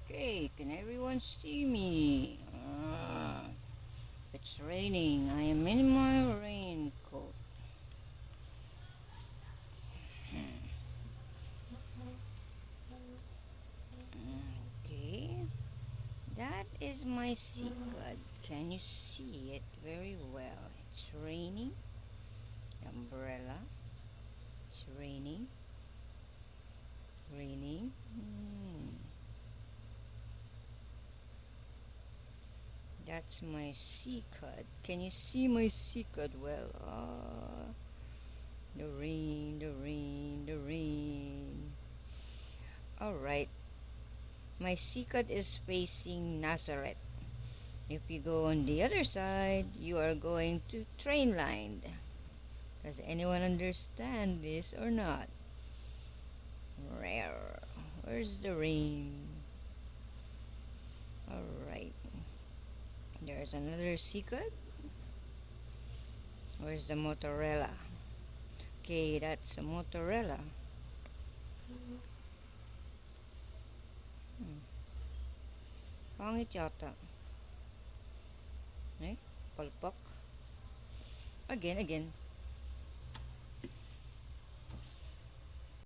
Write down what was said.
Okay, can everyone see me? It's raining. I am in my raincoat. Okay, that is my secret. Can you see it very well? It's raining. Umbrella. It's raining. Raining. That's my secret. Can you see my secret well? The rain, the rain, the rain. Alright. My secret is facing Nazareth. If you go on the other side, you are going to train line. Does anyone understand this or not? Rare. Where's the rain? Alright. There's another secret. Where's the mozzarella? Okay, that's a mozzarella. Pangit yata. Eh? Palpak. Again.